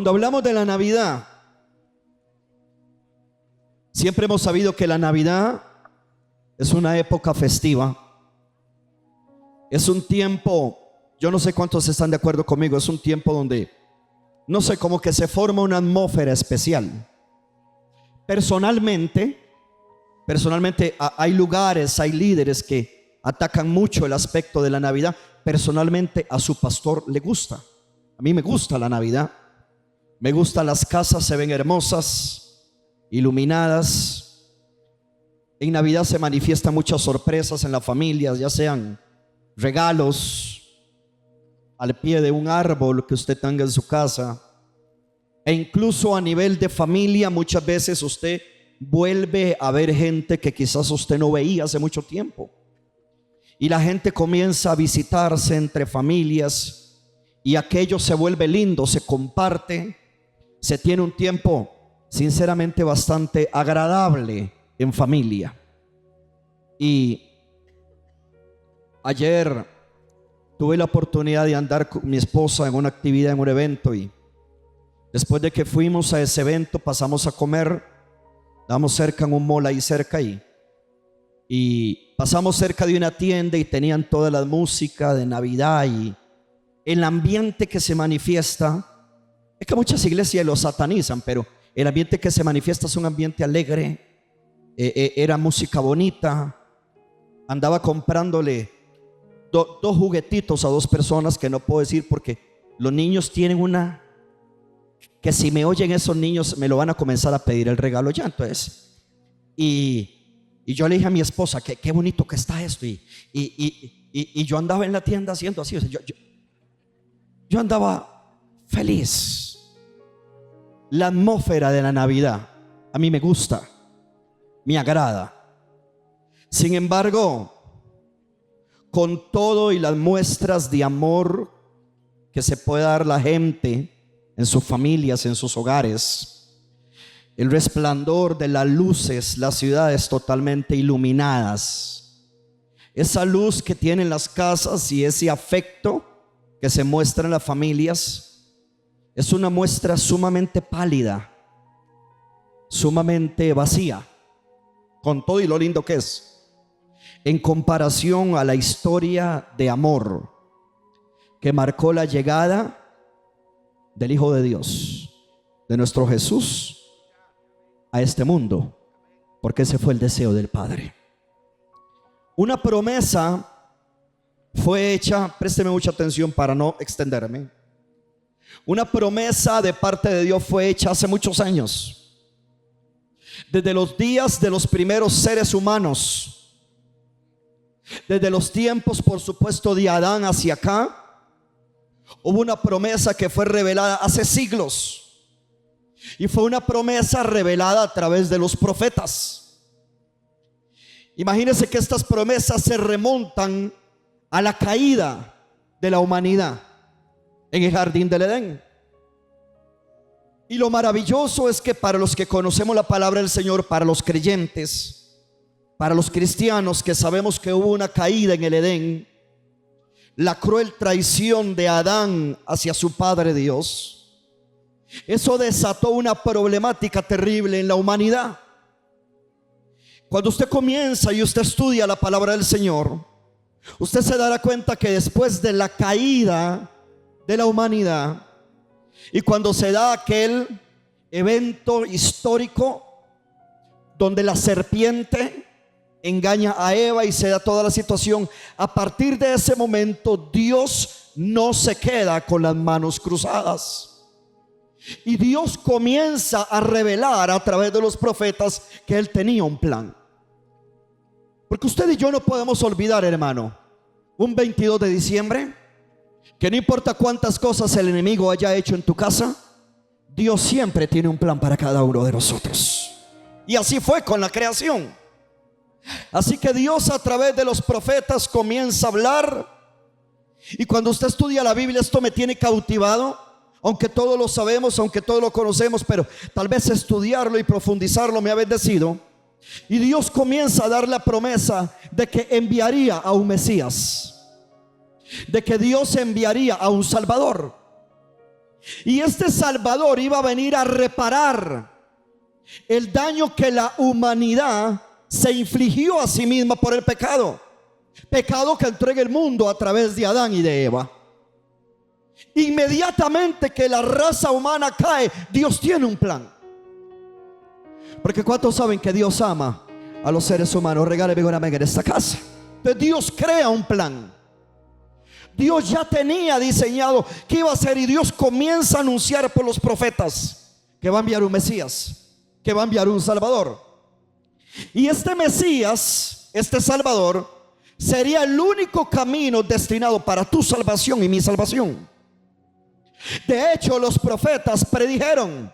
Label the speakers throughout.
Speaker 1: Cuando hablamos de la Navidad, siempre hemos sabido que la Navidad es una época festiva. Es un tiempo, yo no sé cuántos están de acuerdo conmigo, es un tiempo donde, no sé, como que se forma una atmósfera especial. Personalmente hay lugares, hay líderes que atacan mucho el aspecto de la Navidad. Personalmente a su pastor le gusta. A mí me gusta la Navidad. Me gustan las casas, se ven hermosas, iluminadas. En Navidad se manifiestan muchas sorpresas en las familias, ya sean regalos al pie de un árbol que usted tenga en su casa, e incluso a nivel de familia. Muchas veces usted vuelve a ver gente que quizás usted no veía hace mucho tiempo, y la gente comienza a visitarse entre familias, y aquello se vuelve lindo, se comparte, se tiene un tiempo sinceramente bastante agradable en familia. Y ayer tuve la oportunidad de andar con mi esposa en una actividad, en un evento, y después de que fuimos a ese evento pasamos a comer. Estábamos cerca en un mall ahí cerca, y pasamos cerca de una tienda y tenían toda la música de Navidad, y el ambiente que se manifiesta, es que muchas iglesias lo satanizan, pero el ambiente que se manifiesta es un ambiente alegre. Era música bonita. Andaba comprándole dos juguetitos a dos personas que no puedo decir porque los niños tienen una, que si me oyen esos niños me lo van a comenzar a pedir el regalo ya. Entonces, y yo le dije a mi esposa que qué bonito que está esto, y yo andaba en la tienda haciendo así. O sea, yo andaba feliz. La atmósfera de la Navidad a mí me gusta, me agrada. Sin embargo, con todo y las muestras de amor que se puede dar la gente en sus familias, en sus hogares, el resplandor de las luces, las ciudades totalmente iluminadas, esa luz que tienen las casas y ese afecto que se muestra en las familias, es una muestra sumamente pálida, sumamente vacía, con todo y lo lindo que es, en comparación a la historia de amor que marcó la llegada del Hijo de Dios, de nuestro Jesús, a este mundo, porque ese fue el deseo del Padre. Una promesa fue hecha, présteme mucha atención para no extenderme. Una promesa de parte de Dios fue hecha hace muchos años, desde los días de los primeros seres humanos, desde los tiempos, por supuesto, de Adán hacia acá. Hubo una promesa que fue revelada hace siglos, y fue una promesa revelada a través de los profetas. Imagínense que estas promesas se remontan a la caída de la humanidad en el jardín del Edén. Y lo maravilloso es que para los que conocemos la palabra del Señor, para los creyentes, para los cristianos que sabemos que hubo una caída en el Edén, la cruel traición de Adán hacia su Padre Dios, eso desató una problemática terrible en la humanidad. Cuando usted comienza y usted estudia la palabra del Señor, usted se dará cuenta que después de la caída de la humanidad, y cuando se da aquel evento histórico donde la serpiente engaña a Eva y se da toda la situación, a partir de ese momento Dios no se queda con las manos cruzadas, y Dios comienza a revelar a través de los profetas que Él tenía un plan. Porque usted y yo no podemos olvidar, hermano, un 22 de diciembre, que no importa cuántas cosas el enemigo haya hecho en tu casa, Dios siempre tiene un plan para cada uno de nosotros. Y así fue con la creación. Así que Dios a través de los profetas comienza a hablar. Y cuando usted estudia la Biblia, esto me tiene cautivado, aunque todos lo sabemos, aunque todos lo conocemos, pero tal vez estudiarlo y profundizarlo me ha bendecido. Y Dios comienza a dar la promesa de que enviaría a un Mesías, de que Dios enviaría a un Salvador. Y este Salvador iba a venir a reparar el daño que la humanidad se infligió a sí misma por el pecado. Pecado que entró en el mundo a través de Adán y de Eva. Inmediatamente que la raza humana cae, Dios tiene un plan. Porque ¿cuántos saben que Dios ama a los seres humanos? Regáleme una amén en esta casa. Entonces Dios crea un plan. Dios ya tenía diseñado qué iba a hacer, y Dios comienza a anunciar por los profetas que va a enviar un Mesías, que va a enviar un Salvador. Y este Mesías, este Salvador, sería el único camino destinado para tu salvación y mi salvación. De hecho, los profetas predijeron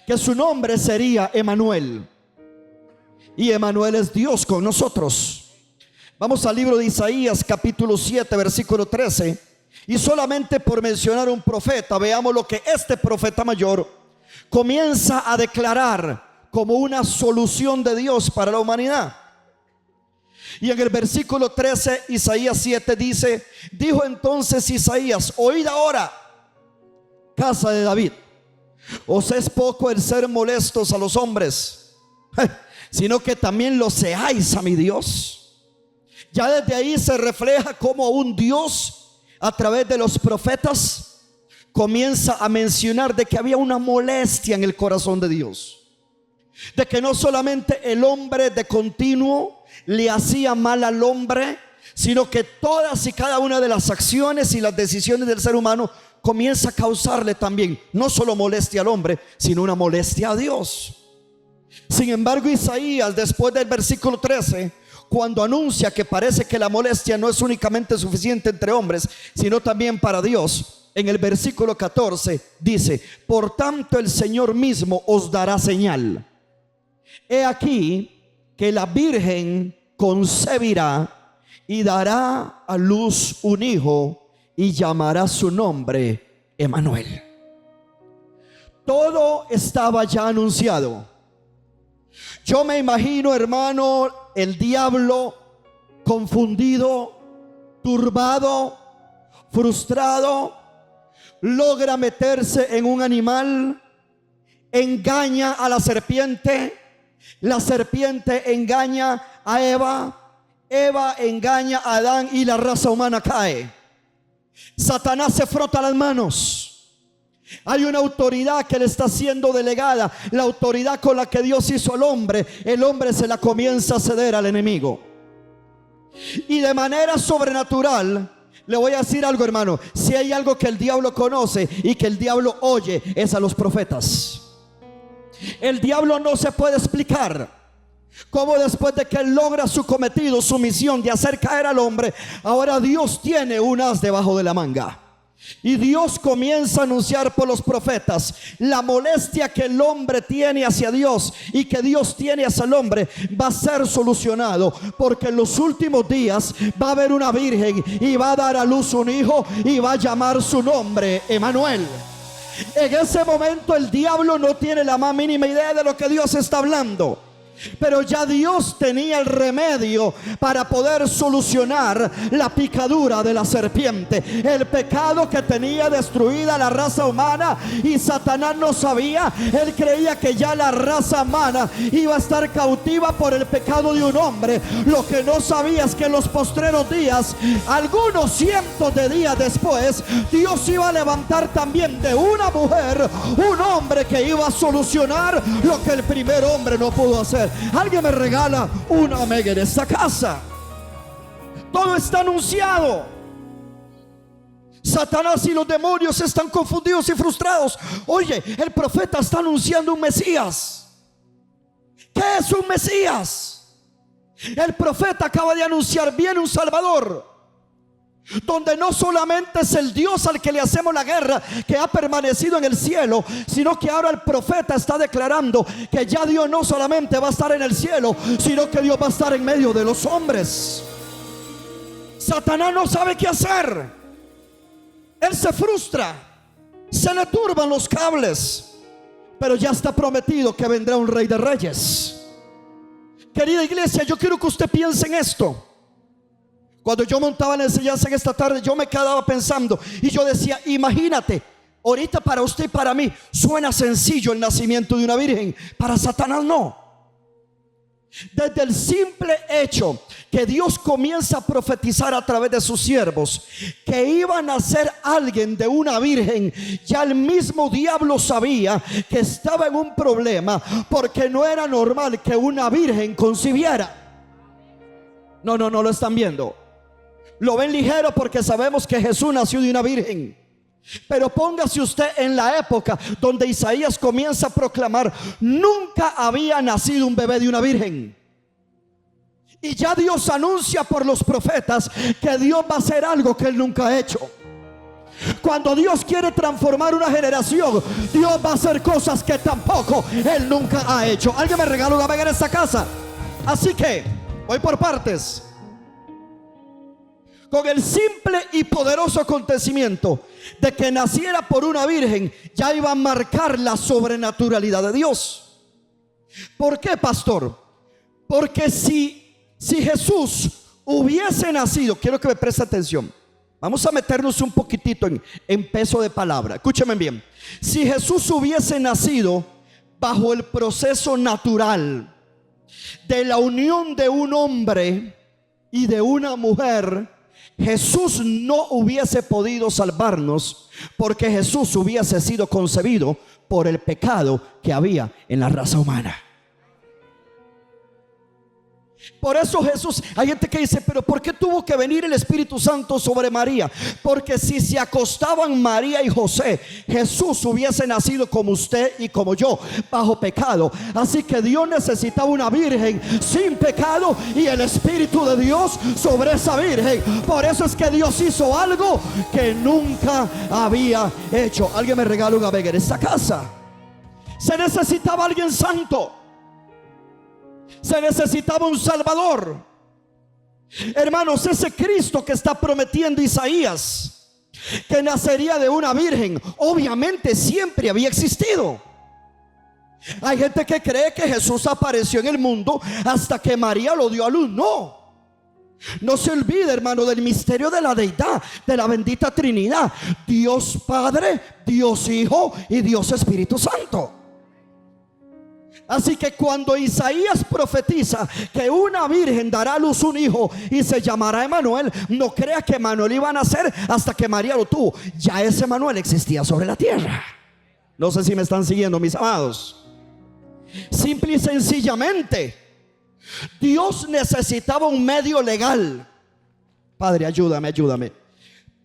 Speaker 1: que su nombre sería Emanuel. Y Emanuel es Dios con nosotros. Vamos al libro de Isaías capítulo 7 versículo 13. Y solamente por mencionar un profeta, veamos lo que este profeta mayor comienza a declarar como una solución de Dios para la humanidad. Y en el versículo 13, Isaías 7 dice: dijo entonces Isaías: oíd ahora, casa de David, os es poco el ser molestos a los hombres, sino que también lo seáis a mi Dios. Ya desde ahí se refleja como un Dios, a través de los profetas, comienza a mencionar de que había una molestia en el corazón de Dios, de que no solamente el hombre de continuo le hacía mal al hombre, sino que todas y cada una de las acciones y las decisiones del ser humano comienza a causarle también no solo molestia al hombre, sino una molestia a Dios. Sin embargo, Isaías, después del versículo 13, cuando anuncia que parece que la molestia no es únicamente suficiente entre hombres, sino también para Dios, en el versículo 14 dice: por tanto el Señor mismo os dará señal. He aquí que la Virgen concebirá y dará a luz un hijo, y llamará su nombre Emanuel. Todo estaba ya anunciado. Yo me imagino, hermano, el diablo confundido, turbado, frustrado, logra meterse en un animal, engaña a la serpiente engaña a Eva engaña a Adán, y la raza humana cae. Satanás se frota las manos. Hay una autoridad que le está siendo delegada, la autoridad con la que Dios hizo al hombre. El hombre se la comienza a ceder al enemigo, y de manera sobrenatural. Le voy a decir algo, hermano: si hay algo que el diablo conoce y que el diablo oye, es a los profetas. El diablo no se puede explicar cómo después de que él logra su cometido, su misión de hacer caer al hombre, ahora Dios tiene un as debajo de la manga. Y Dios comienza a anunciar por los profetas la molestia que el hombre tiene hacia Dios y que Dios tiene hacia el hombre va a ser solucionado, porque en los últimos días va a haber una virgen y va a dar a luz un hijo, y va a llamar su nombre Emanuel. En ese momento el diablo no tiene la más mínima idea de lo que Dios está hablando, pero ya Dios tenía el remedio para poder solucionar la picadura de la serpiente, el pecado que tenía destruida la raza humana. Y Satanás no sabía, él creía que ya la raza humana iba a estar cautiva por el pecado de un hombre. Lo que no sabía es que en los postreros días, algunos cientos de días después, Dios iba a levantar también de una mujer un hombre que iba a solucionar lo que el primer hombre no pudo hacer. Alguien me regala una amén en esta casa. Todo está anunciado. Satanás y los demonios están confundidos y frustrados. Oye, el profeta está anunciando un Mesías. ¿Qué es un Mesías? El profeta acaba de anunciar: viene un Salvador, donde no solamente es el Dios al que le hacemos la guerra, que ha permanecido en el cielo, sino que ahora el profeta está declarando que ya Dios no solamente va a estar en el cielo, sino que Dios va a estar en medio de los hombres. Satanás no sabe qué hacer. Él se frustra, se le turban los cables, pero ya está prometido que vendrá un Rey de Reyes. Querida iglesia, yo quiero que usted piense en esto. Cuando yo montaba la enseñanza en esta tarde, yo me quedaba pensando y yo decía: imagínate Ahorita para usted y para mí suena sencillo el nacimiento de una virgen. Para Satanás no. Desde el simple hecho que Dios comienza a profetizar a través de sus siervos que iba a nacer alguien de una virgen, ya el mismo diablo sabía que estaba en un problema, porque no era normal que una virgen concibiera. No lo están viendo. Lo ven ligero porque sabemos que Jesús nació de una virgen. Pero póngase usted en la época donde Isaías comienza a proclamar: nunca había nacido un bebé de una virgen. Y ya Dios anuncia por los profetas que Dios va a hacer algo que Él nunca ha hecho. Cuando Dios quiere transformar una generación, Dios va a hacer cosas que tampoco Él nunca ha hecho. ¿Alguien me regala una vega en esta casa? Así que voy por partes. Con el simple y poderoso acontecimiento de que naciera por una virgen, ya iba a marcar la sobrenaturalidad de Dios. ¿Por qué, pastor? Porque si Jesús hubiese nacido, quiero que me preste atención, vamos a meternos un poquitito en peso de palabra. Escúcheme bien. Si Jesús hubiese nacido bajo el proceso natural de la unión de un hombre y de una mujer, Jesús no hubiese podido salvarnos, porque Jesús hubiese sido concebido por el pecado que había en la raza humana. Por eso Jesús, hay gente que dice: pero ¿por qué tuvo que venir el Espíritu Santo sobre María? Porque si se acostaban María y José, Jesús hubiese nacido como usted y como yo, bajo pecado. Así que Dios necesitaba una virgen sin pecado y el Espíritu de Dios sobre esa virgen. Por eso es que Dios hizo algo que nunca había hecho. Alguien me regala una vega en esta casa. Se necesitaba alguien santo. Se necesitaba un Salvador. Hermanos, ese Cristo que está prometiendo Isaías, que nacería de una virgen, obviamente siempre había existido. Hay gente que cree que Jesús apareció en el mundo hasta que María lo dio a luz. No se olvide, hermano, del misterio de la deidad, de la bendita Trinidad: Dios Padre, Dios Hijo y Dios Espíritu Santo. Así que cuando Isaías profetiza que una virgen dará a luz un hijo y se llamará Emanuel, no crea que Emanuel iba a nacer hasta que María lo tuvo. Ya ese Emanuel existía sobre la tierra. No sé si me están siguiendo, mis amados. Simple y sencillamente, Dios necesitaba un medio legal. Padre, ayúdame.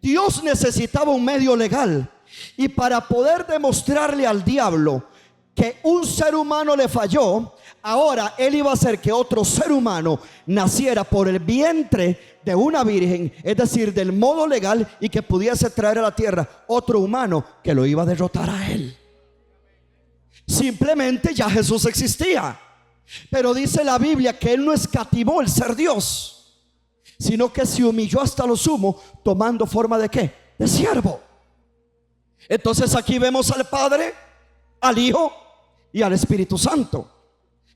Speaker 1: Dios necesitaba un medio legal. Y para poder demostrarle al diablo que un ser humano le falló, ahora él iba a hacer que otro ser humano naciera por el vientre de una virgen, es decir, del modo legal, y que pudiese traer a la tierra otro humano que lo iba a derrotar a él. Simplemente ya Jesús existía, pero dice la Biblia que él no escatimó el ser Dios, sino que se humilló hasta lo sumo, tomando forma ¿de qué? De siervo. Entonces aquí vemos al Padre, al Hijo y al Espíritu Santo.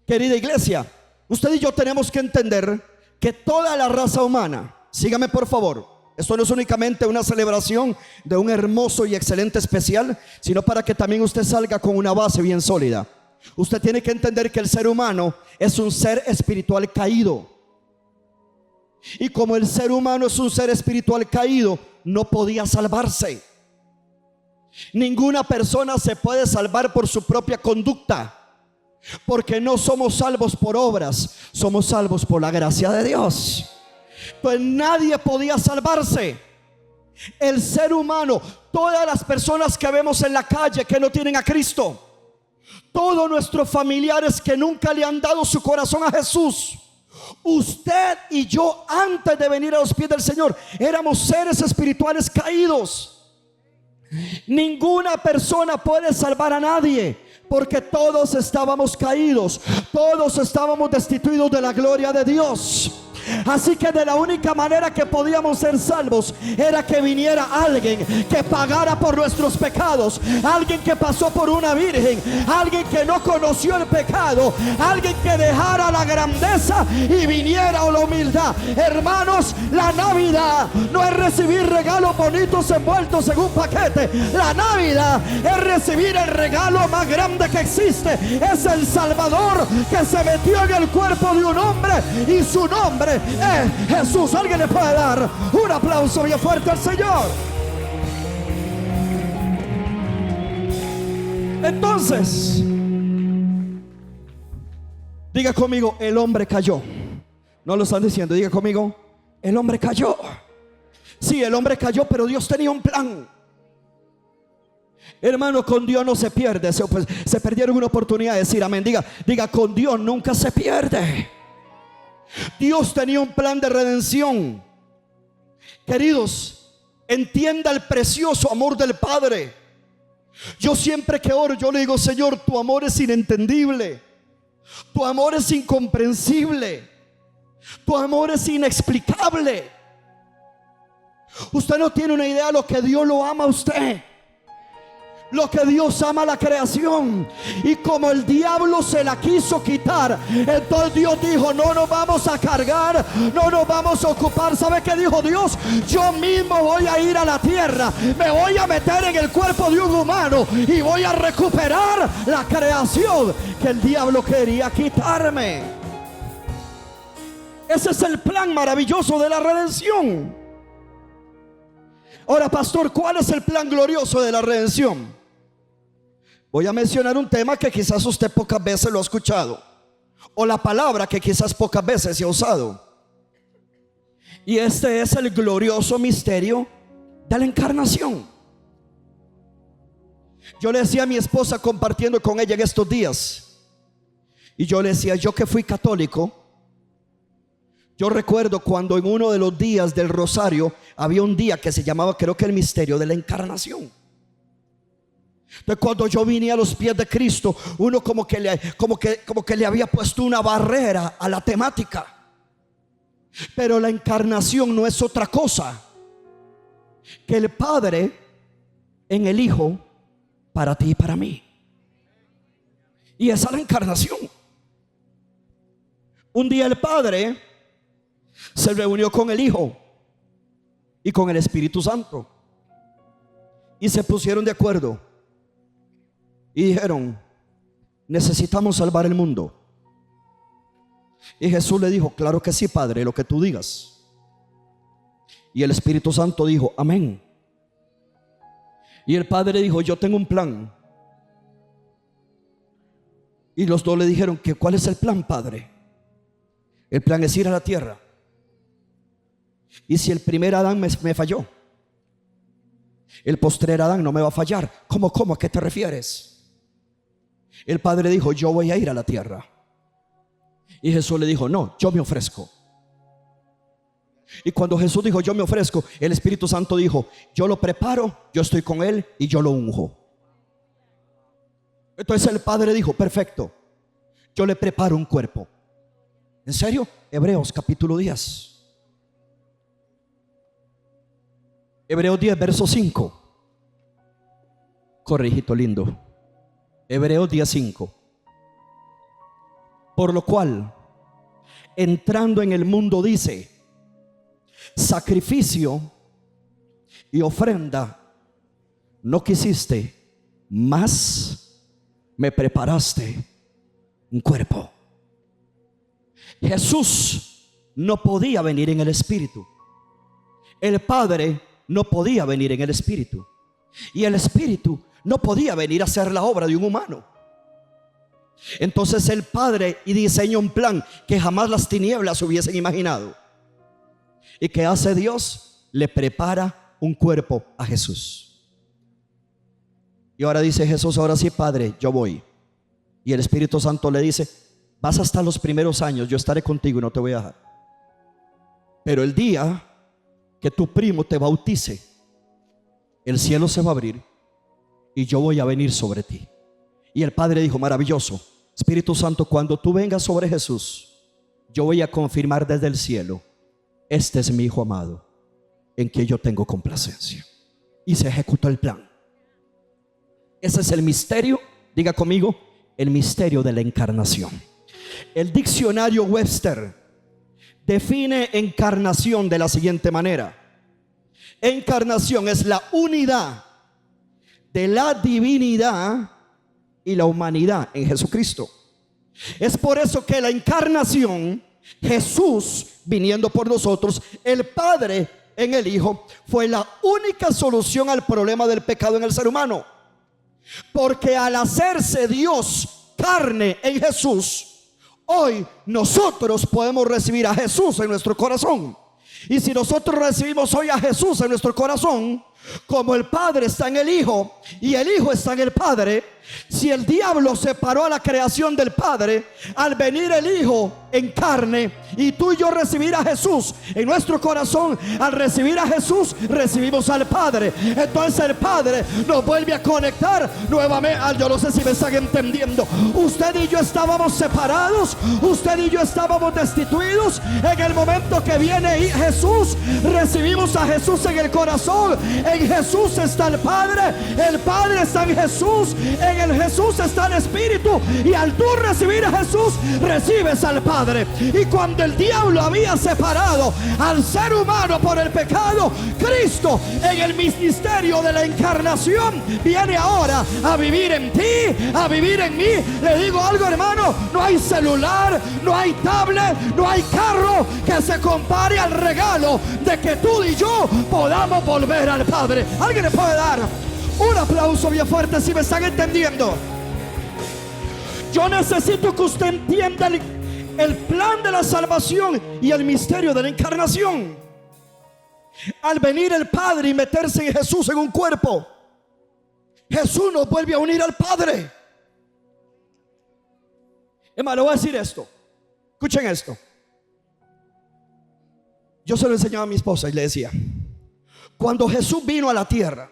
Speaker 1: Querida iglesia, usted y yo tenemos que entender que toda la raza humana, sígame por favor, esto no es únicamente una celebración de un hermoso y excelente especial, sino para que también usted salga con una base bien sólida. Usted tiene que entender que el ser humano es un ser espiritual caído, y como el ser humano es un ser espiritual caído, no podía salvarse. Ninguna persona se puede salvar por su propia conducta, porque no somos salvos por obras, somos salvos por la gracia de Dios. Pues nadie podía salvarse. El ser humano, todas las personas que vemos en la calle que no tienen a Cristo, todos nuestros familiares que nunca le han dado su corazón a Jesús, usted y yo, antes de venir a los pies del Señor, éramos seres espirituales caídos. Ninguna persona puede salvar a nadie, porque todos estábamos caídos, todos estábamos destituidos de la gloria de Dios. Así que de la única manera que podíamos ser salvos era que viniera alguien que pagara por nuestros pecados, alguien que pasó por una virgen, alguien que no conoció el pecado, alguien que dejara la grandeza y viniera a la humildad. Hermanos, la Navidad no es recibir regalos bonitos envueltos en un paquete. La Navidad es recibir el regalo más grande que existe. Es el Salvador que se metió en el cuerpo de un hombre, y su nombre es Jesús. Alguien le puede dar un aplauso bien fuerte al Señor. Entonces, diga conmigo, el hombre cayó. No lo están diciendo, diga conmigo, el hombre cayó. Sí, el hombre cayó, pero Dios tenía un plan. Hermano, con Dios no se pierde. Se perdieron una oportunidad de decir amén. Diga, con Dios nunca se pierde. Dios tenía un plan de redención. Queridos, entienda el precioso amor del Padre. Yo siempre que oro, yo le digo: Señor, tu amor es inentendible, tu amor es incomprensible, tu amor es inexplicable. Usted no tiene una idea de lo que Dios lo ama a usted, lo que Dios ama a la creación. Y como el diablo se la quiso quitar, entonces Dios dijo: no nos vamos a cargar, no nos vamos a ocupar. ¿Sabe qué dijo Dios? Yo mismo voy a ir a la tierra, me voy a meter en el cuerpo de un humano y voy a recuperar la creación que el diablo quería quitarme. Ese es el plan maravilloso de la redención. Ahora, pastor, ¿cuál es el plan glorioso de la redención? Voy a mencionar un tema que quizás usted pocas veces lo ha escuchado, o la palabra que quizás pocas veces se ha usado. Y este es el glorioso misterio de la encarnación. Yo le decía a mi esposa, compartiendo con ella en estos días, y yo le decía: yo que fui católico, yo recuerdo cuando en uno de los días del rosario había un día que se llamaba, creo que el misterio de la encarnación. Entonces, cuando yo vine a los pies de Cristo, uno como que le había puesto una barrera a la temática. Pero la encarnación no es otra cosa que el Padre en el Hijo, para ti y para mí. Y esa es la encarnación. Un día el Padre se reunió con el Hijo y con el Espíritu Santo, y se pusieron de acuerdo y dijeron: necesitamos salvar el mundo. Y Jesús le dijo: claro que sí, Padre, lo que tú digas. Y el Espíritu Santo dijo: amén. Y el Padre dijo: yo tengo un plan. Y los dos le dijeron: que ¿cuál es el plan, Padre? El plan es ir a la tierra. Y si el primer Adán me falló, el postrer Adán no me va a fallar. ¿Cómo? ¿A qué te refieres? El Padre dijo: yo voy a ir a la tierra. Y Jesús le dijo: no, yo me ofrezco. Y cuando Jesús dijo: yo me ofrezco, el Espíritu Santo dijo: yo lo preparo, yo estoy con él y yo lo unjo. Entonces el Padre dijo: perfecto, yo le preparo un cuerpo. ¿En serio? Hebreos capítulo 10. Hebreos 10, verso 5. Corre, hijito lindo. Hebreos 10, 5. Por lo cual, entrando en el mundo, dice: sacrificio y ofrenda no quisiste, mas me preparaste un cuerpo. Jesús no podía venir en el Espíritu. El Padre no podía venir en el Espíritu. Y el Espíritu no podía venir a hacer la obra de un humano. Entonces el Padre diseña un plan que jamás las tinieblas hubiesen imaginado. ¿Y qué hace Dios? Le prepara un cuerpo a Jesús. Y ahora dice Jesús: ahora sí, Padre, yo voy. Y el Espíritu Santo le dice: vas hasta los primeros años, yo estaré contigo y no te voy a dejar. Pero el día que tu primo te bautice, el cielo se va a abrir y yo voy a venir sobre ti. Y el Padre dijo: maravilloso, Espíritu Santo, cuando tú vengas sobre Jesús, yo voy a confirmar desde el cielo: este es mi Hijo amado, en quien yo tengo complacencia. Y se ejecutó el plan. Ese es el misterio, diga conmigo, el misterio de la encarnación. El diccionario Webster define encarnación de la siguiente manera: encarnación es la unidad de la divinidad y la humanidad en Jesucristo. Es por eso que la encarnación, Jesús viniendo por nosotros, el Padre en el Hijo, fue la única solución al problema del pecado en el ser humano. Porque al hacerse Dios carne en Jesús, hoy nosotros podemos recibir a Jesús en nuestro corazón. Y si nosotros recibimos hoy a Jesús en nuestro corazón, como el Padre está en el Hijo y el Hijo está en el Padre, si el diablo separó a la creación del Padre, al venir el Hijo en carne y tú y yo recibir a Jesús en nuestro corazón, al recibir a Jesús recibimos al Padre. Entonces el Padre nos vuelve a conectar nuevamente. Yo no sé si me están entendiendo. Usted y yo estábamos separados, usted y yo estábamos destituidos. En el momento que viene Jesús, recibimos a Jesús en el corazón. En Jesús está el Padre está en Jesús, en el Jesús está el Espíritu, y al tú recibir a Jesús recibes al Padre. Y cuando el diablo había separado al ser humano por el pecado, Cristo en el ministerio de la encarnación viene ahora a vivir en ti, a vivir en mí. Le digo algo, hermano: no hay celular, no hay tablet, no hay carro que se compare al regalo de que tú y yo podamos volver al Padre. ¿Alguien le puede dar un aplauso bien fuerte si me están entendiendo? Yo necesito que usted entienda el plan de la salvación y el misterio de la encarnación. Al venir el Padre y meterse en Jesús en un cuerpo, Jesús nos vuelve a unir al Padre. Hermano, le voy a decir esto. Escuchen esto. Yo se lo enseñaba a mi esposa y le decía: cuando Jesús vino a la tierra,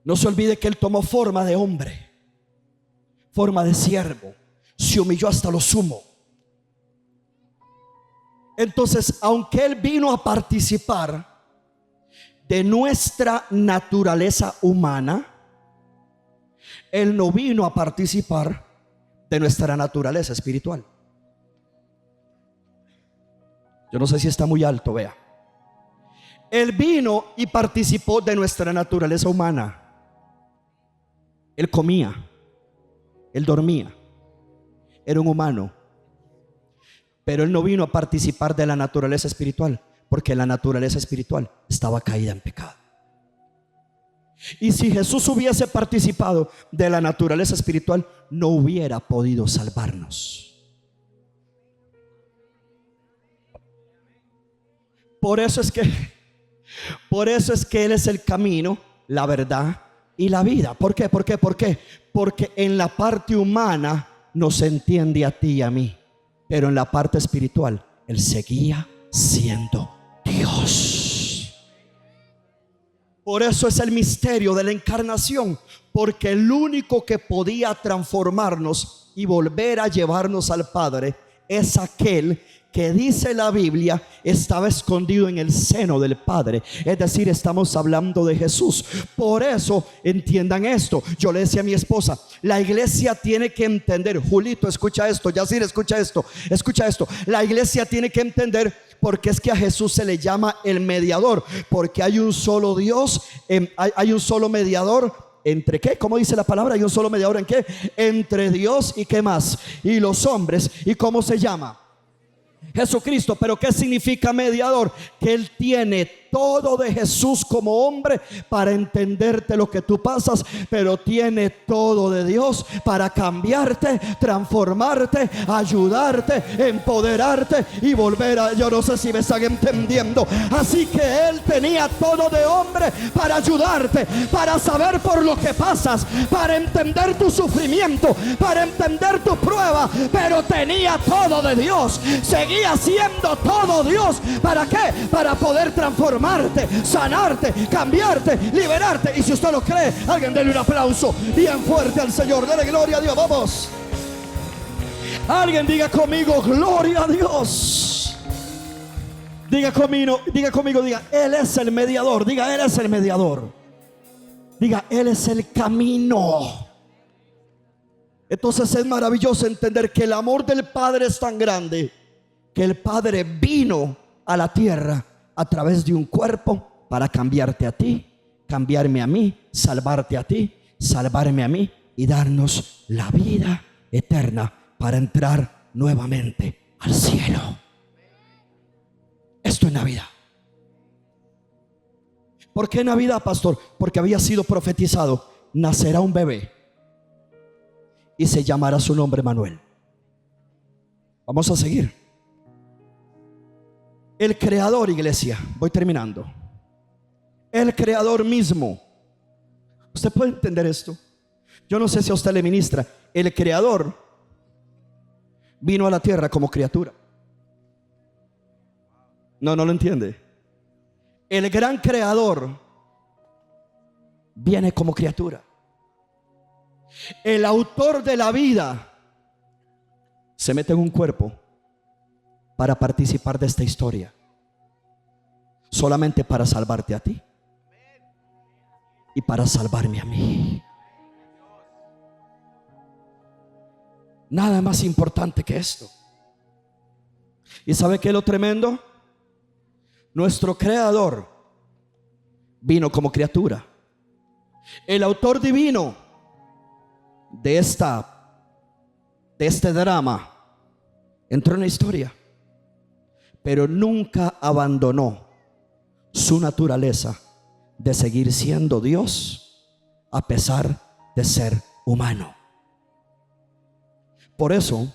Speaker 1: no se olvide que Él tomó forma de hombre, forma de siervo, se humilló hasta lo sumo. Entonces, aunque Él vino a participar de nuestra naturaleza humana, Él no vino a participar de nuestra naturaleza espiritual. Yo no sé si está muy alto, vea. Él vino y participó de nuestra naturaleza humana. Él comía, Él dormía, era un humano. Pero Él no vino a participar de la naturaleza espiritual, porque la naturaleza espiritual estaba caída en pecado. Y si Jesús hubiese participado de la naturaleza espiritual, no hubiera podido salvarnos. Por eso es que Él es el camino, la verdad y la vida. ¿Por qué? Porque en la parte humana nos entiende a ti y a mí, pero en la parte espiritual Él seguía siendo Dios. Por eso es el misterio de la encarnación, porque el único que podía transformarnos y volver a llevarnos al Padre es aquel que, dice la Biblia, estaba escondido en el seno del Padre. Es decir, estamos hablando de Jesús. Por eso entiendan esto. Yo le decía a mi esposa: la iglesia tiene que entender, Julito, escucha esto, Yacir, escucha esto. La iglesia tiene que entender porque es que a Jesús se le llama el mediador, porque hay un solo Dios, hay un solo mediador. ¿Entre qué? ¿Cómo dice la palabra? Hay un solo mediador. ¿En qué? Entre Dios y ¿qué más? Y los hombres. ¿Y cómo se llama? Jesucristo. Pero ¿qué significa mediador? Que Él tiene todo de Jesús como hombre para entenderte lo que tú pasas, pero tiene todo de Dios para cambiarte, transformarte, ayudarte, empoderarte y volver a... Yo no sé si me están entendiendo. Así que Él tenía todo de hombre para ayudarte, para saber por lo que pasas, para entender tu sufrimiento, para entender tu prueba, pero tenía todo de Dios. Seguía siendo todo Dios. ¿Para qué? Para poder transformarte, sanarte, cambiarte, liberarte. Y si usted lo cree, alguien déle un aplauso bien fuerte al Señor. Dele gloria a Dios. Vamos. Alguien diga conmigo, gloria a Dios. Diga conmigo, diga, Él es el mediador. Diga, Él es el mediador. Diga, Él es el camino. Entonces es maravilloso entender que el amor del Padre es tan grande que el Padre vino a la tierra a través de un cuerpo para cambiarte a ti, cambiarme a mí, salvarte a ti, salvarme a mí y darnos la vida eterna para entrar nuevamente al cielo. Esto es Navidad. ¿Por qué Navidad, pastor? Porque había sido profetizado: nacerá un bebé y se llamará su nombre Manuel. Vamos a seguir. El creador, iglesia, voy terminando. El creador mismo. ¿Usted puede entender esto? Yo no sé si a usted le ministra. El creador vino a la tierra como criatura. No lo entiende. El gran creador viene como criatura. El autor de la vida se mete en un cuerpo para participar de esta historia, solamente para salvarte a ti y para salvarme a mí. Nada más importante que esto. ¿Y sabe qué es lo tremendo? Nuestro creador vino como criatura. El autor divino de este drama entró en la historia, pero nunca abandonó su naturaleza de seguir siendo Dios a pesar de ser humano. Por eso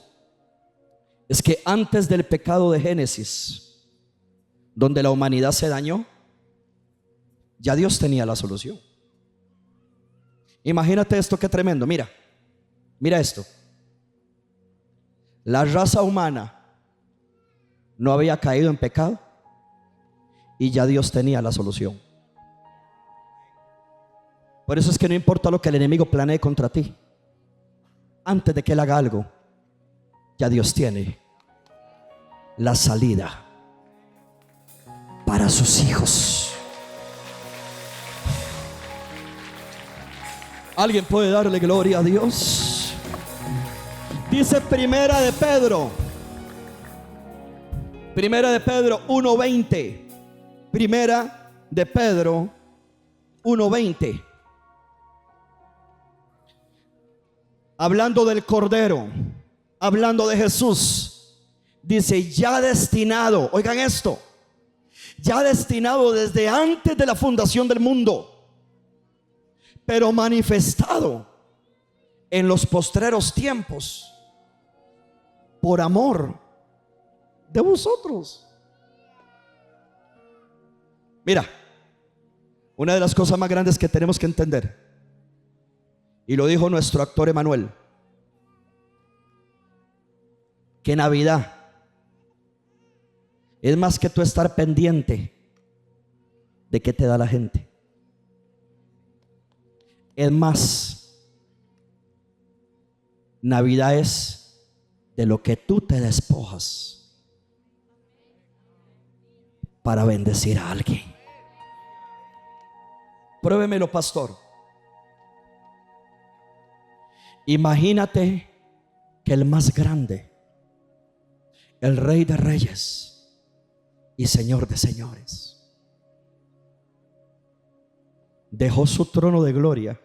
Speaker 1: es que antes del pecado de Génesis, donde la humanidad se dañó, ya Dios tenía la solución. Imagínate esto, qué tremendo. Mira esto. La raza humana no había caído en pecado y ya Dios tenía la solución. Por eso es que no importa lo que el enemigo planee contra ti, antes de que él haga algo, ya Dios tiene la salida para sus hijos. ¿Alguien puede darle gloria a Dios? Dice Primera de Pedro 1:20. Primera de Pedro 1:20. Hablando del Cordero, hablando de Jesús, dice: ya destinado, oigan esto, ya destinado desde antes de la fundación del mundo, pero manifestado en los postreros tiempos por amor de vosotros. Mira, una de las cosas más grandes que tenemos que entender, y lo dijo nuestro actor Emanuel, que Navidad es más que tú estar pendiente de qué te da la gente. Es más, Navidad es de lo que tú te despojas para bendecir a alguien. Pruébemelo, pastor. Imagínate que el más grande, el Rey de Reyes y Señor de Señores, dejó su trono de gloria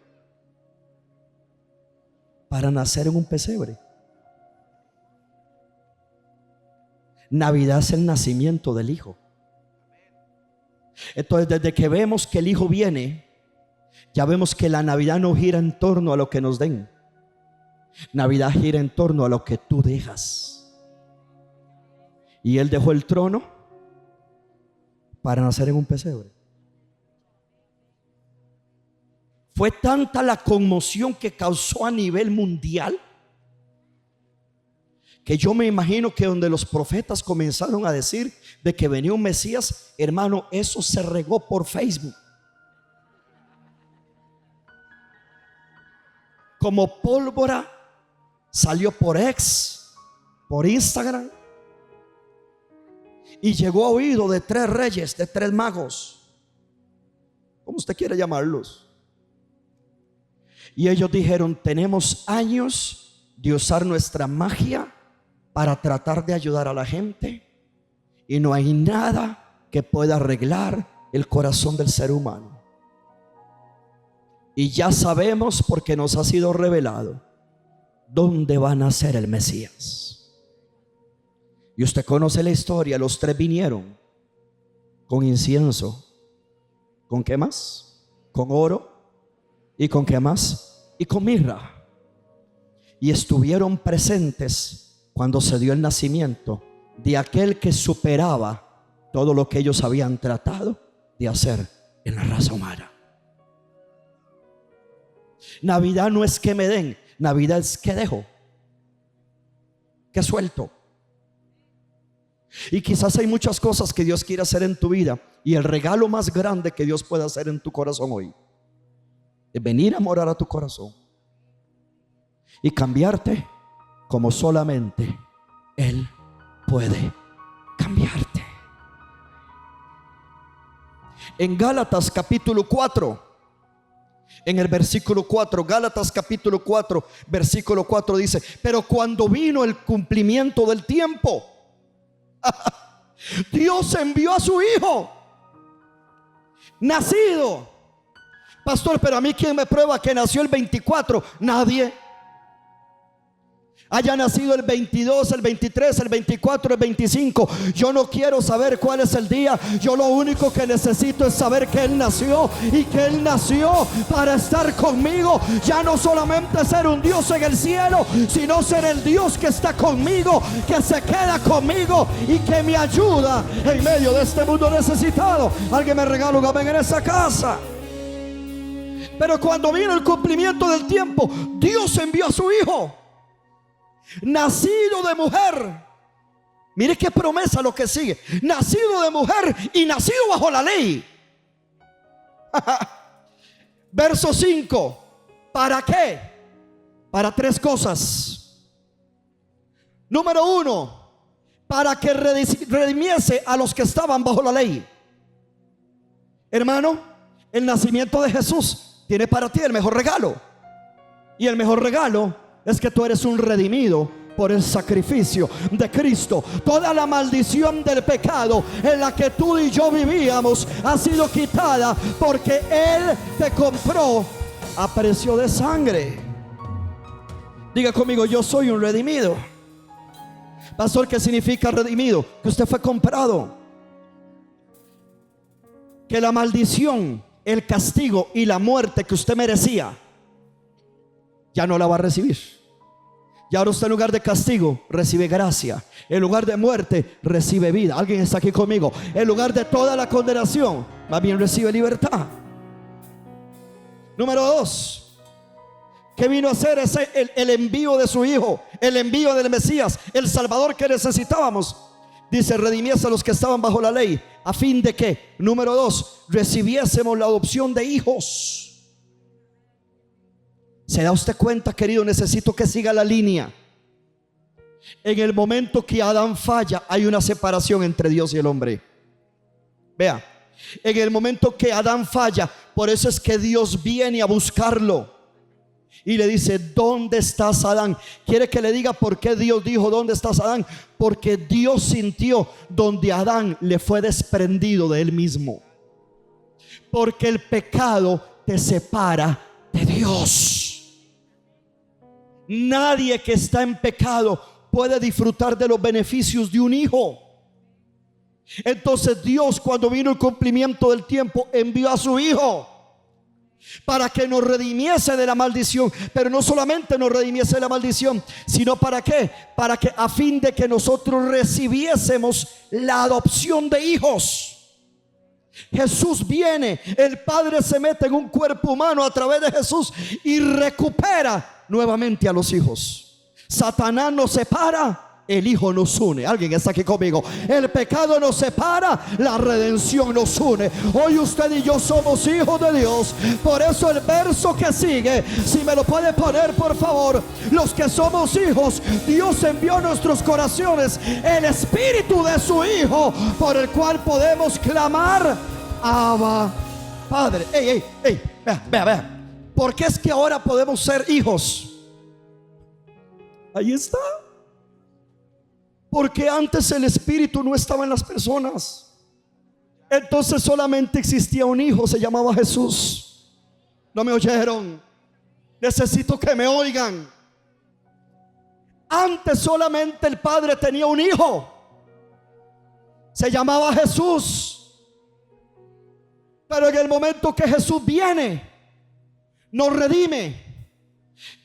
Speaker 1: para nacer en un pesebre. Navidad es el nacimiento del Hijo. Entonces, desde que vemos que el Hijo viene, ya vemos que la Navidad no gira en torno a lo que nos den. Navidad gira en torno a lo que tú dejas. Y Él dejó el trono para nacer en un pesebre. Fue tanta la conmoción que causó a nivel mundial, que yo me imagino que donde los profetas comenzaron a decir de que venía un Mesías, hermano, eso se regó por Facebook como pólvora. Salió por X, por Instagram, y llegó a oído de 3 reyes, de 3 magos, como usted quiere llamarlos. Y ellos dijeron: tenemos años de usar nuestra magia para tratar de ayudar a la gente, y no hay nada que pueda arreglar el corazón del ser humano. Y ya sabemos, porque nos ha sido revelado, dónde va a nacer el Mesías. Y usted conoce la historia. Los 3 vinieron con incienso. ¿Con qué más? Con oro. ¿Y con qué más? Y con mirra. Y estuvieron presentes cuando se dio el nacimiento de aquel que superaba todo lo que ellos habían tratado de hacer en la raza humana. Navidad no es que me den, Navidad es que dejo, que suelto. Y quizás hay muchas cosas que Dios quiere hacer en tu vida, y el regalo más grande que Dios puede hacer en tu corazón hoy es venir a morar a tu corazón y cambiarte como solamente Él puede cambiarte. En Gálatas capítulo 4, en el versículo 4, Gálatas capítulo 4, versículo 4 dice: pero cuando vino el cumplimiento del tiempo, Dios envió a su Hijo nacido. Pastor, pero a mí, ¿quién me prueba que nació el 24? Nadie. Haya nacido el 22, el 23, el 24, el 25. Yo no quiero saber cuál es el día. Yo lo único que necesito es saber que Él nació, y que Él nació para estar conmigo. Ya no solamente ser un Dios en el cielo, sino ser el Dios que está conmigo, que se queda conmigo y que me ayuda en medio de este mundo necesitado. Alguien me regala un amén en esa casa. Pero cuando vino el cumplimiento del tiempo, Dios envió a su Hijo, nacido de mujer. Mire qué promesa lo que sigue: nacido de mujer y nacido bajo la ley. Verso 5. ¿Para qué? Para 3 cosas. Número 1, para que redimiese a los que estaban bajo la ley. Hermano, el nacimiento de Jesús tiene para ti el mejor regalo. Y el mejor regalo es que tú eres un redimido por el sacrificio de Cristo. Toda la maldición del pecado en la que tú y yo vivíamos ha sido quitada, porque Él te compró a precio de sangre. Diga conmigo: yo soy un redimido. Pastor, ¿qué significa redimido? Que usted fue comprado. Que la maldición, el castigo y la muerte que usted merecía, ya no la va a recibir. Y ahora usted, en lugar de castigo, recibe gracia. En lugar de muerte, recibe vida. ¿Alguien está aquí conmigo? En lugar de toda la condenación, más bien recibe libertad. Número 2, ¿qué vino a hacer? Es el envío de su Hijo, el envío del Mesías, el Salvador que necesitábamos. Dice: redimiese a los que estaban bajo la ley, a fin de que, número 2, recibiésemos la adopción de hijos. ¿Se da usted cuenta, querido? Necesito que siga la línea. En el momento que Adán falla, hay una separación entre Dios y el hombre. Vea, en el momento que Adán falla, por eso es que Dios viene a buscarlo y le dice: ¿dónde estás, Adán? ¿Quiere que le diga por qué Dios dijo: ¿dónde estás, Adán? Porque Dios sintió donde Adán le fue desprendido de él mismo. Porque el pecado te separa de Dios. Nadie que está en pecado puede disfrutar de los beneficios de un hijo. Entonces Dios, cuando vino el cumplimiento del tiempo, envió a su Hijo para que nos redimiese de la maldición. Pero no solamente nos redimiese de la maldición, sino ¿para qué? Para que, a fin de que nosotros recibiésemos la adopción de hijos. Jesús viene, el Padre se mete en un cuerpo humano a través de Jesús y recupera nuevamente a los hijos. Satanás nos separa el Hijo nos une. Alguien está aquí conmigo. El pecado nos separa, la redención nos une. Hoy usted y yo somos hijos de Dios. Por eso el verso que sigue, si me lo puede poner por favor. Los que somos hijos, Dios envió a nuestros corazones el Espíritu de su Hijo, por el cual podemos clamar: Abba, Padre. Vea. ¿Por qué es que ahora podemos ser hijos? Ahí está. Porque antes el Espíritu no estaba en las personas. Entonces solamente existía un hijo, se llamaba Jesús. ¿No me oyeron? Necesito que me oigan. Antes solamente el Padre tenía un hijo, se llamaba Jesús. Pero en el momento que Jesús viene, nos redime.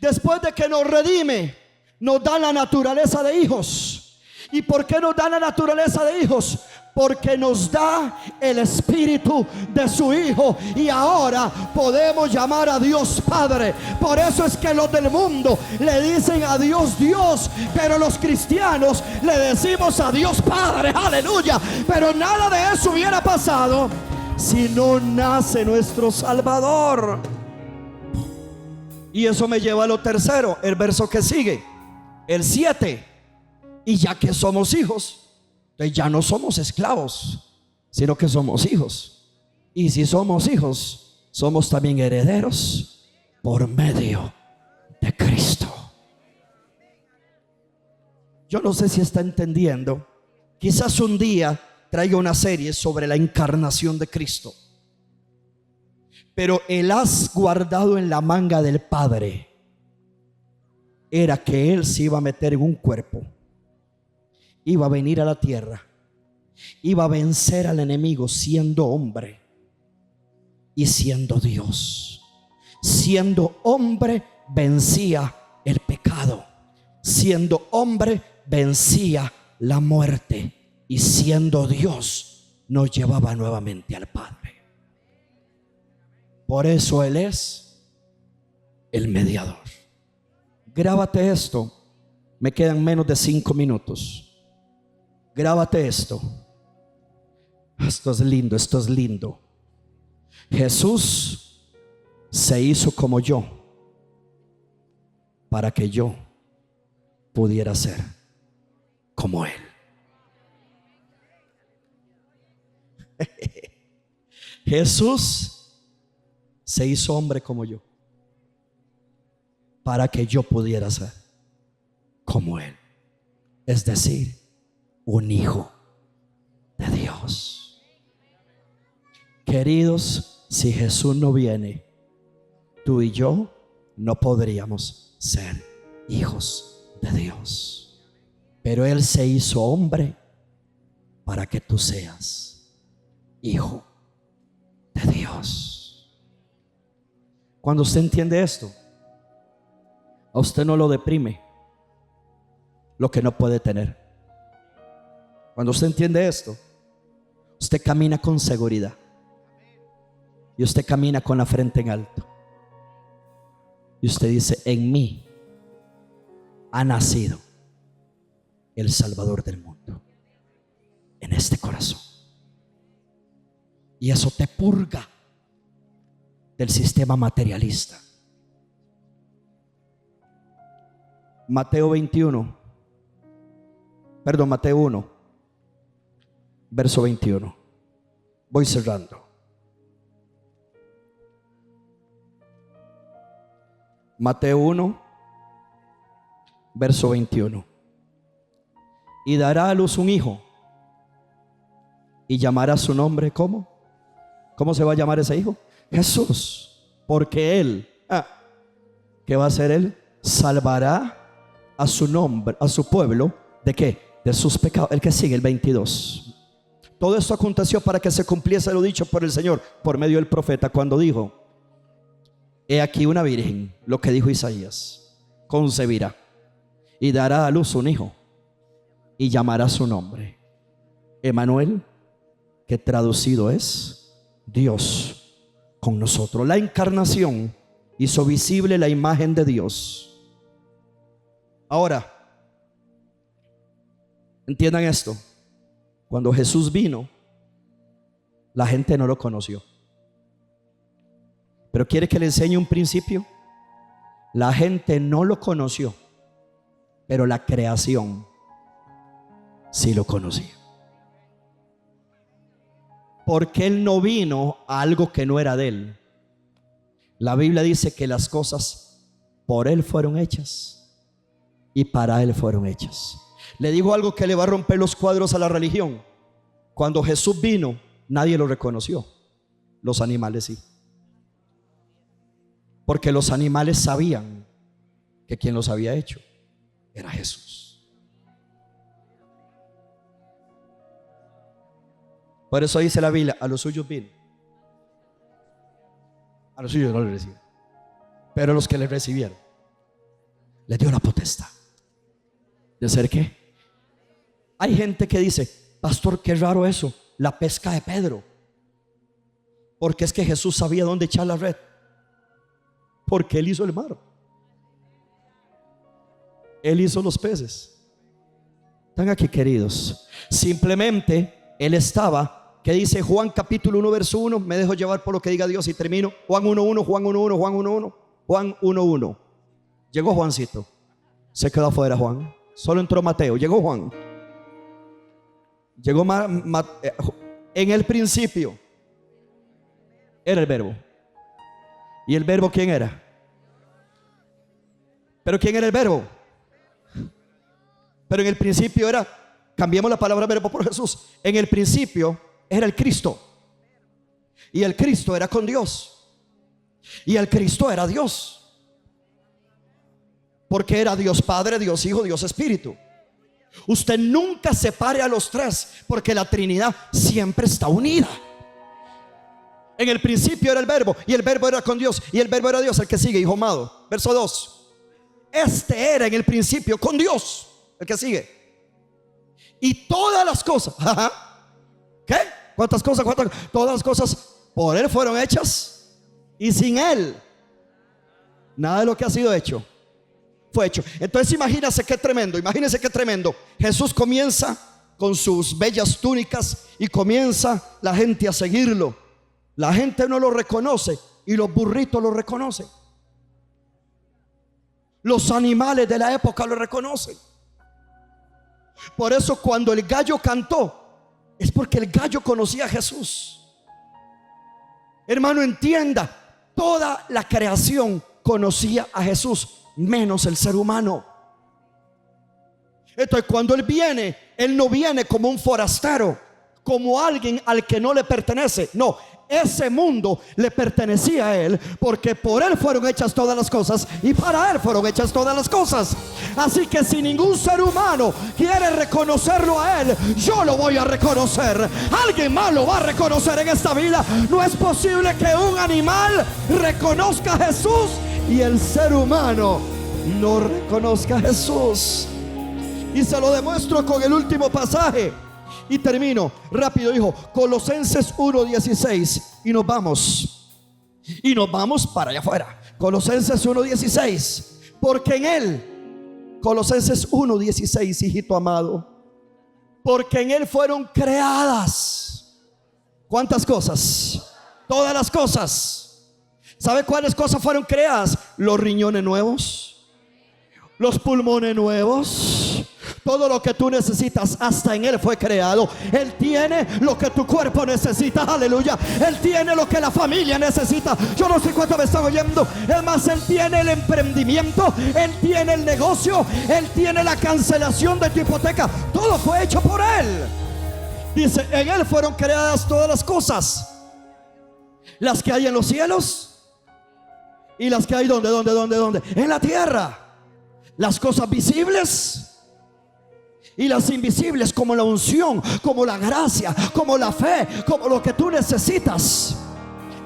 Speaker 1: Después de que nos redime, nos da la naturaleza de hijos. ¿Y por qué nos da la naturaleza de hijos? Porque nos da el Espíritu de su Hijo. Y ahora podemos llamar a Dios Padre. Por eso es que los del mundo le dicen a Dios Dios, pero los cristianos le decimos a Dios Padre. Aleluya. Pero nada de eso hubiera pasado si no nace nuestro Salvador. Y eso me lleva a lo tercero, el verso que sigue, el 7. Y ya que somos hijos, entonces ya no somos esclavos, sino que somos hijos. Y si somos hijos, somos también herederos por medio de Cristo. Yo no sé si está entendiendo. Quizás un día traiga una serie sobre la encarnación de Cristo. Pero el as guardado en la manga del Padre era que Él se iba a meter en un cuerpo, iba a venir a la tierra, iba a vencer al enemigo siendo hombre y siendo Dios. Siendo hombre vencía el pecado, siendo hombre vencía la muerte, y siendo Dios nos llevaba nuevamente al Padre. Por eso Él es el mediador. Grábate esto. Me quedan menos de 5 minutos. Grábate esto. Esto es lindo, esto es lindo. Jesús se hizo como yo, para que yo pudiera ser como Él. Jesús se hizo hombre como yo, para que yo pudiera ser como Él. Es decir, un hijo de Dios. Queridos, si Jesús no viene, tú y yo no podríamos ser hijos de Dios. Pero Él se hizo hombre para que tú seas hijo de Dios. Cuando usted entiende esto, a usted no lo deprime lo que no puede tener. Cuando usted entiende esto, usted camina con seguridad y usted camina con la frente en alto. Y usted dice: en mí ha nacido el Salvador del mundo, en este corazón. Y eso te purga del sistema materialista. Mateo 1, verso 21. Voy cerrando. Mateo 1, verso 21. Y dará a luz un hijo, y llamará su nombre, ¿cómo? ¿Cómo se va a llamar ese hijo? Jesús. Porque Él, ¿qué va a hacer Él? Salvará a su nombre, a su pueblo. ¿De qué? De sus pecados. El que sigue, el 22. Todo esto aconteció para que se cumpliese lo dicho por el Señor por medio del profeta, cuando dijo: he aquí una virgen, lo que dijo Isaías, concebirá y dará a luz un hijo, y llamará su nombre Emmanuel, que traducido es Dios con nosotros. La encarnación hizo visible la imagen de Dios. Ahora, Entiendan esto. Cuando Jesús vino, la gente no lo conoció. Pero quiere que le enseñe un principio. La gente no lo conoció, pero la creación sí lo conocía. Porque Él no vino a algo que no era de Él. La Biblia dice que las cosas por Él fueron hechas y para Él fueron hechas. Le digo algo que le va a romper los cuadros a la religión. Cuando Jesús vino, nadie lo reconoció. Los animales sí. Porque los animales sabían que quien los había hecho era Jesús. Por eso dice la Biblia: a los suyos vino, a los suyos no les recibió, pero a los que les recibieron les dio la potestad de ser ¿qué? Hay gente que dice: pastor, qué raro eso, la pesca de Pedro. Porque es que Jesús sabía dónde echar la red, porque Él hizo el mar, Él hizo los peces. Están aquí, queridos. Simplemente Él estaba, ¿qué dice Juan capítulo 1 verso 1? Me dejo llevar por lo que diga Dios y termino. Juan 1:1, Juan 1:1, Juan 1:1, Juan 1:1. Llegó Juancito, se quedó afuera Juan, solo entró Mateo. Llegó Juan. Llegó en el principio era el verbo. ¿Y el verbo quién era? ¿Pero quién era el verbo? Pero en el principio era, cambiamos la palabra verbo por Jesús. En el principio era el Cristo. Y el Cristo era con Dios. Y el Cristo era Dios. Porque era Dios Padre, Dios Hijo, Dios Espíritu. Usted nunca separe a los tres, porque la Trinidad siempre está unida. En el principio era el verbo, y el verbo era con Dios, y el verbo era Dios. El que sigue, hijo amado, verso 2. Este era en el principio con Dios. El que sigue. Y todas las cosas, ¿qué? ¿Cuántas cosas? Todas las cosas por Él fueron hechas, y sin Él nada de lo que ha sido hecho fue hecho. Entonces imagínense qué tremendo. Imagínense qué tremendo. Jesús comienza con sus bellas túnicas y comienza la gente a seguirlo. La gente no lo reconoce y los burritos lo reconocen. Los animales de la época lo reconocen. Por eso cuando el gallo cantó, es porque el gallo conocía a Jesús. Hermano, entienda, toda la creación conocía a Jesús, menos el ser humano. Entonces cuando Él viene, Él no viene como un forastero, como alguien al que no le pertenece. No, ese mundo le pertenecía a Él, porque por Él fueron hechas todas las cosas y para Él fueron hechas todas las cosas. Así que si ningún ser humano quiere reconocerlo a Él, yo lo voy a reconocer. Alguien más lo va a reconocer en esta vida. No es posible que un animal reconozca a Jesús y el ser humano no reconozca a Jesús. Y se lo demuestro con el último pasaje. Y termino rápido, hijo. Colosenses 1:16. Y nos vamos. Y nos vamos para allá afuera. Colosenses 1:16. Porque en Él, Colosenses 1:16, hijito amado, porque en Él fueron creadas. ¿Cuántas cosas? Todas las cosas. ¿Sabe cuáles cosas fueron creadas? Los riñones nuevos, los pulmones nuevos. Todo lo que tú necesitas, hasta en Él fue creado. Él tiene lo que tu cuerpo necesita, aleluya. Él tiene lo que la familia necesita. Yo no sé cuánto me están oyendo. Es más, Él tiene el emprendimiento, Él tiene el negocio, Él tiene la cancelación de tu hipoteca. Todo fue hecho por Él. Dice, en Él fueron creadas todas las cosas, las que hay en los cielos y las que hay ¿dónde? En la tierra. Las cosas visibles y las invisibles, como la unción, como la gracia, como la fe, como lo que tú necesitas.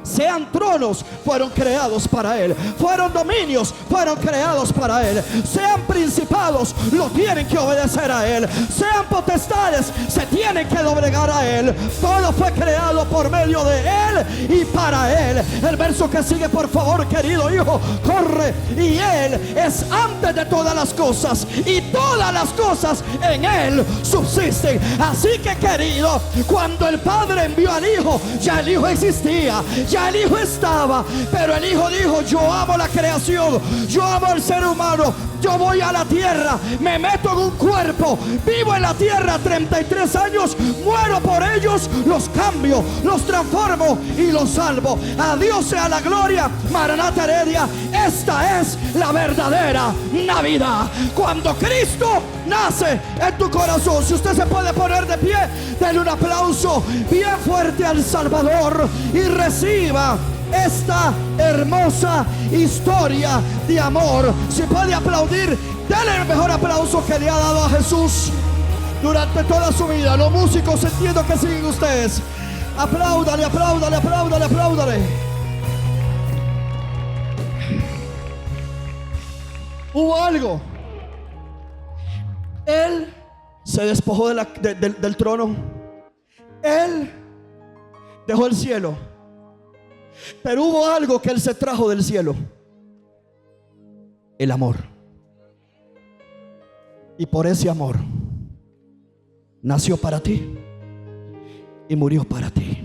Speaker 1: sean tronos, fueron creados para Él. Fueron dominios, fueron creados para Él. Sean principados, lo tienen que obedecer a Él. Sean potestades, se tienen que doblegar a Él. Todo fue creado por medio de Él y para Él. El verso que sigue, por favor, querido hijo, corre. Y Él es antes de todas las cosas, y todas las cosas en Él subsisten. Así que, querido, cuando el Padre envió al Hijo, ya el Hijo existía, ya el Hijo estaba. Pero el Hijo dijo: yo amo la creación, yo amo al ser humano. Yo voy a la tierra, me meto en un cuerpo, vivo en la tierra 33 años, muero por ellos, los cambio, los transformo y los salvo. A Dios sea la gloria. Maranata Heredia, esta es la verdadera Navidad, cuando Cristo nace en tu corazón. Si usted se puede poner de pie, denle un aplauso bien fuerte al Salvador y reciba esta hermosa historia de amor. Si puede aplaudir, denle el mejor aplauso que le ha dado a Jesús durante toda su vida. Los músicos, entiendo que siguen ustedes. Apláudale, apláudale, apláudale, apláudale. Hubo algo. Él se despojó del trono. Él dejó el cielo. Pero hubo algo que Él se trajo del cielo: el amor. Y por ese amor nació para ti y murió para ti.